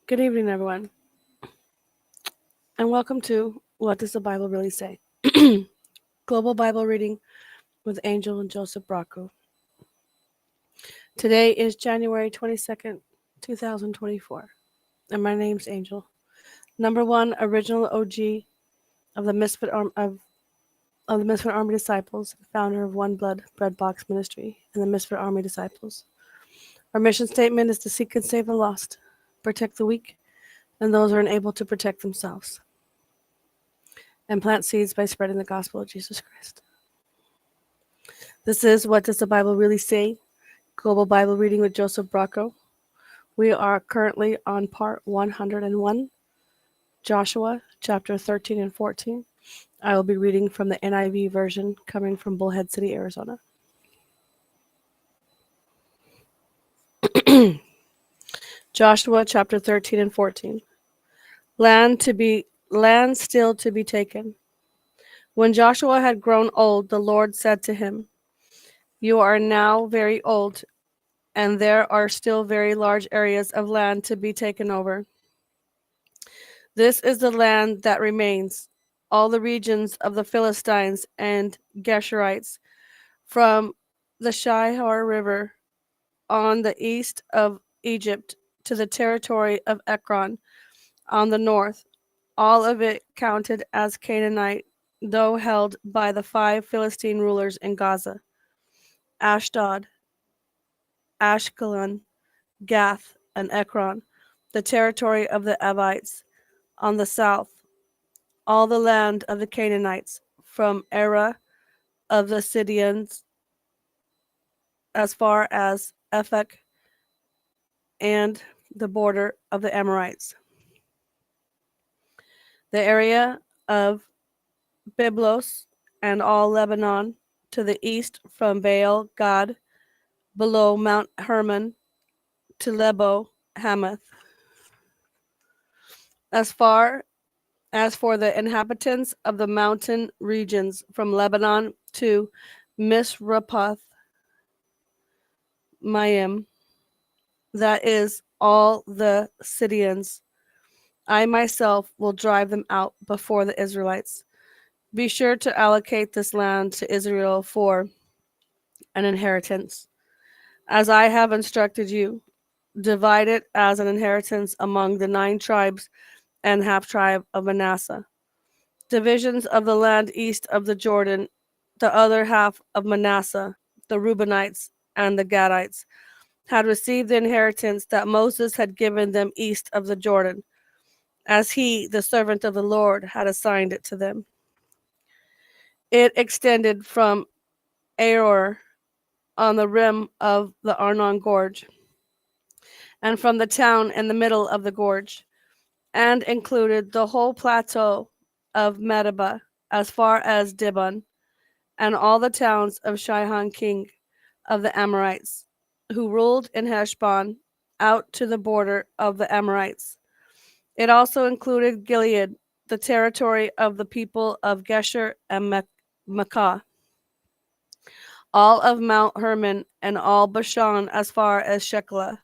Good evening, everyone, and welcome to What Does the Bible Really Say? Global Bible Reading with Angel and Joseph BRACCO. Today is January 22nd, 2024, and my name's Angel. Number one, original OG of the of the Misfit Army Disciples, founder of Oneblood Bread Box Ministry and the Misfit Army Disciples. Our mission statement is to seek and save the lost, protect the weak, and those who are unable to protect themselves, and plant seeds by spreading the gospel of Jesus Christ. This is What Does the Bible Really Say? Global Bible Reading with Joseph BRACCO. We are currently on part 101, Joshua chapter 13 and 14. I will be reading from the NIV version coming from Bullhead City, Arizona. Joshua chapter 13 and 14. Land still to be taken. When Joshua had grown old, the Lord said to him, "You are now very old, and there are still very large areas of land to be taken over. This is the land that remains, all the regions of the Philistines and Geshurites, from the Shihor River on the east of Egypt to the territory of Ekron on the north, all of it counted as Canaanite, though held by the 5 Philistine rulers in Gaza: Ashdod, Ashkelon, Gath, and Ekron, the territory of the Abites on the south, all the land of the Canaanites, from Era of the Sidonians as far as Ephek, and the border of the Amorites. The area of Byblos and all Lebanon to the east, from Baal Gad below Mount Hermon to Lebo Hamath. As far as for the inhabitants of the mountain regions, from Lebanon to Misrapoth Mayim, that is, all the Sidonians, I myself will drive them out before the Israelites. Be sure to allocate this land to Israel for an inheritance, as I have instructed you. Divide it as an inheritance among the 9 tribes and half tribe of Manasseh. Divisions of the land east of the Jordan, the other half of Manasseh, the Reubenites and the Gadites, had received the inheritance that Moses had given them east of the Jordan, as he, the servant of the Lord, had assigned it to them. It extended from Aroer on the rim of the Arnon Gorge, and from the town in the middle of the gorge, and included the whole plateau of Medeba as far as Dibon, and all the towns of Shihon king of the Amorites, who ruled in Heshbon, out to the border of the Amorites. It also included Gilead, the territory of the people of Gesher and Makkah, all of Mount Hermon, and all Bashan as far as Shekelah,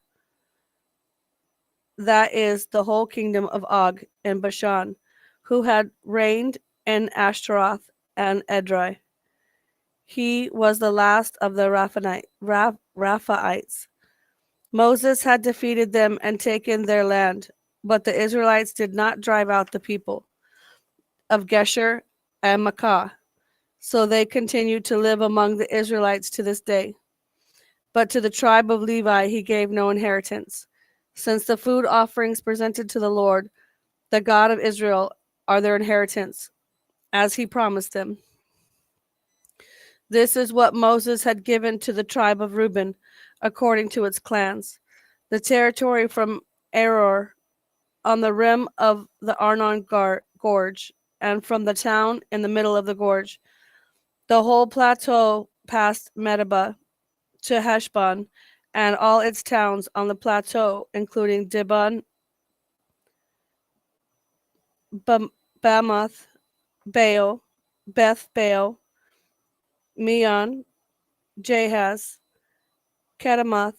that is, the whole kingdom of Og in Bashan, who had reigned in Ashtaroth and Edrei. He was the last of the Raphaites. Moses had defeated them and taken their land, but the Israelites did not drive out the people of Gesher and Makkah, so they continued to live among the Israelites to this day. But to the tribe of Levi he gave no inheritance, since the food offerings presented to the Lord, the God of Israel, are their inheritance, as he promised them. This is what Moses had given to the tribe of Reuben, according to its clans: the territory from Aroer on the rim of the Arnon Gorge, and from the town in the middle of the gorge, the whole plateau past Medeba to Heshbon, and all its towns on the plateau, including Dibon, Bamoth, Baal, Beth Baal, Meon, Jahaz, Kedemoth,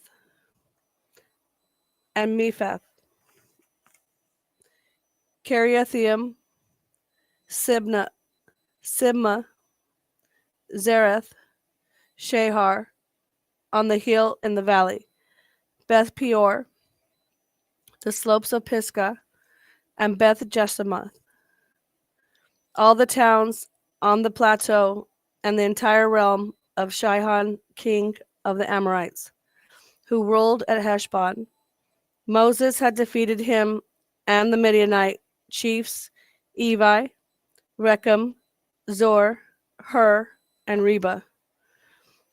and Mephath. Kiriathaim, Sibma, Zareth, Shahar, on the hill in the valley, Beth Peor, the slopes of Pisgah, and Beth Jesimoth, all the towns on the plateau, and the entire realm of Sihon, king of the Amorites, who ruled at Heshbon. Moses had defeated him and the Midianite chiefs Evi, Rechem, Zor, Hur, and Reba,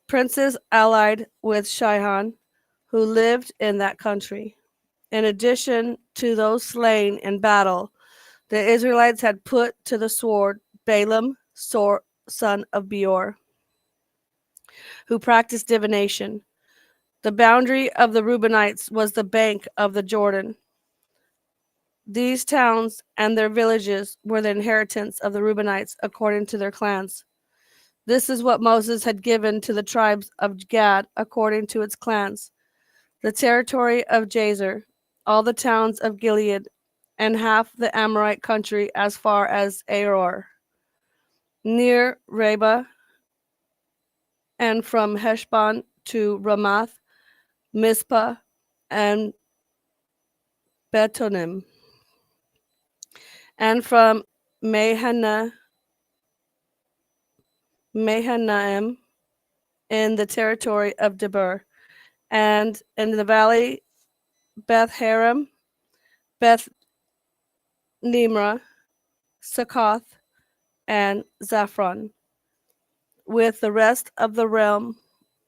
princes allied with Sihon, who lived in that country. In addition to those slain in battle, the Israelites had put to the sword Balaam, son of Beor, who practiced divination. The boundary of the Reubenites was the bank of the Jordan. These towns and their villages were the inheritance of the Reubenites according to their clans. This is what Moses had given to the tribes of Gad according to its clans: the territory of Jazer, all the towns of Gilead, and half the Amorite country as far as Aroer, near Reba, and from Heshbon to Ramath, Mizpah, and Betonim, and from Mahanaim in the territory of Debir, and in the valley Beth Haram, Beth Nimrah, Succoth, and Zaphron, with the rest of the realm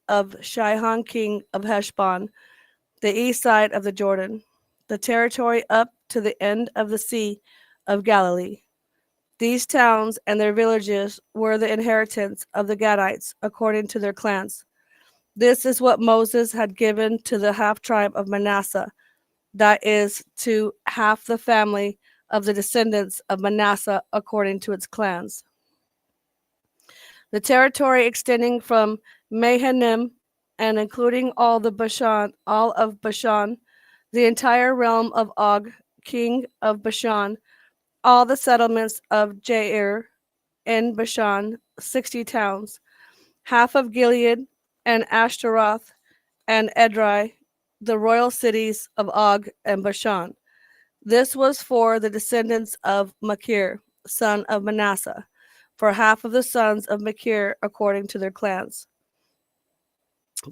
of Sihon king of Heshbon, the east side of the Jordan, the territory up to the end of the Sea of Galilee. These towns and their villages were the inheritance of the Gadites according to their clans. This is what Moses had given to the half tribe of Manasseh, that is, to half the family of the descendants of Manasseh according to its clans. The territory extending from Mahanaim and including all of Bashan, the entire realm of Og, king of Bashan, all the settlements of Jair in Bashan, 60 towns, half of Gilead and Ashtaroth and Edrei, the royal cities of Og and Bashan. This was for the descendants of Machir, son of Manasseh, for half of the sons of Machir according to their clans.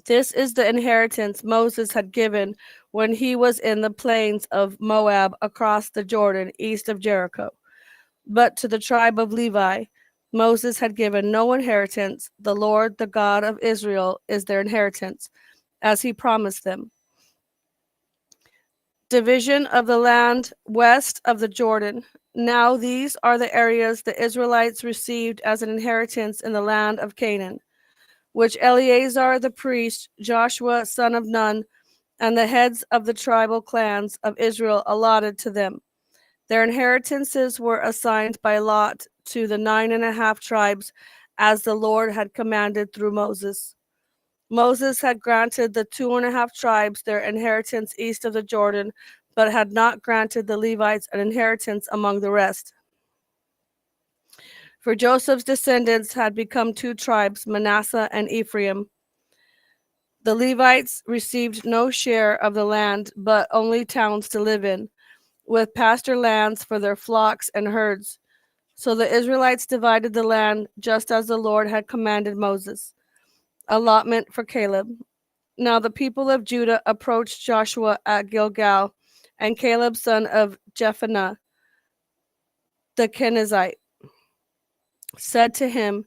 This is the inheritance Moses had given when he was in the plains of Moab across the Jordan east of Jericho. But to the tribe of Levi, Moses had given no inheritance. The Lord, the God of Israel, is their inheritance, as he promised them. Division of the land west of the Jordan. Now these are the areas the Israelites received as an inheritance in the land of Canaan, which Eleazar the priest, Joshua son of Nun, and the heads of the tribal clans of Israel allotted to them. Their inheritances were assigned by lot to the 9.5 tribes, as the Lord had commanded through Moses. Moses had granted the 2.5 tribes their inheritance east of the Jordan, but had not granted the Levites an inheritance among the rest. For Joseph's descendants had become 2 tribes, Manasseh and Ephraim. The Levites received no share of the land, but only towns to live in, with pasture lands for their flocks and herds. So the Israelites divided the land just as the Lord had commanded Moses. Allotment for Caleb. Now the people of Judah approached Joshua at Gilgal, and Caleb, son of Jephunneh, the Kenizzite, said to him,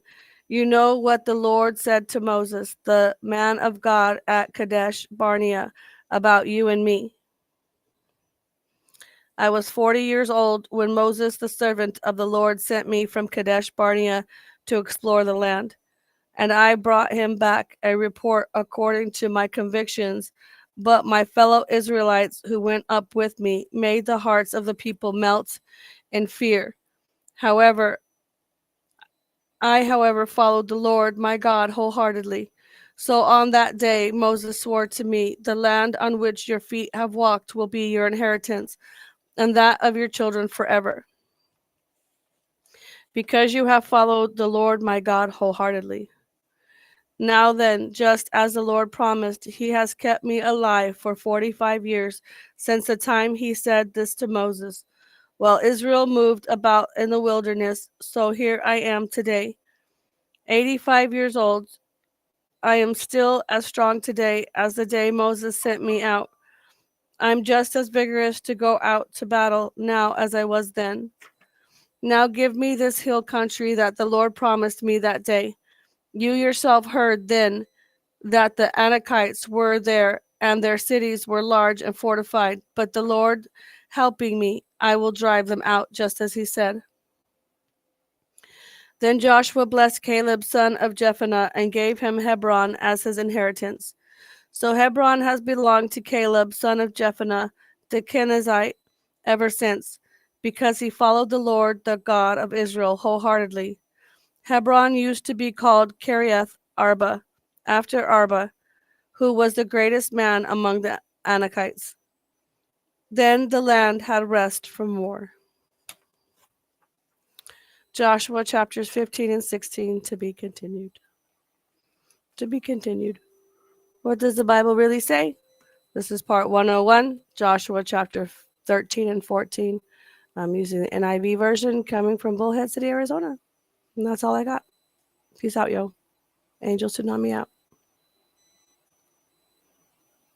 "You know what the Lord said to Moses, the man of God at Kadesh Barnea, about you and me. I was 40 years old when Moses, the servant of the Lord, sent me from Kadesh Barnea to explore the land. And I brought him back a report according to my convictions. But my fellow Israelites who went up with me made the hearts of the people melt in fear. However, I followed the Lord my God wholeheartedly. So on that day Moses swore to me, the land on which your feet have walked will be your inheritance, and that of your children forever, because you have followed the Lord my God wholeheartedly. Now then, just as the Lord promised, he has kept me alive for 45 years since the time he said this to Moses, while Israel moved about in the wilderness. So here I am today, 85 years old. I am still as strong today as the day Moses sent me out. I'm just as vigorous to go out to battle now as I was then. Now give me this hill country that the Lord promised me that day. You yourself heard then that the Anakites were there, and their cities were large and fortified. But the Lord helping me, I will drive them out, just as he said. Then Joshua blessed Caleb, son of Jephunneh, and gave him Hebron as his inheritance. So Hebron has belonged to Caleb, son of Jephunneh, the Kenizzite, ever since, because he followed the Lord, the God of Israel, wholeheartedly. Hebron used to be called Kiriath Arba, after Arba, who was the greatest man among the Anakites. Then the land had rest from war. Joshua chapters 15 and 16 to be continued. To be continued. What does the Bible really say? This is part 101, Joshua chapter 13 and 14. I'm using the NIV version coming from Bullhead City, Arizona. And that's all I got. Peace out, yo. Angels tsunami out.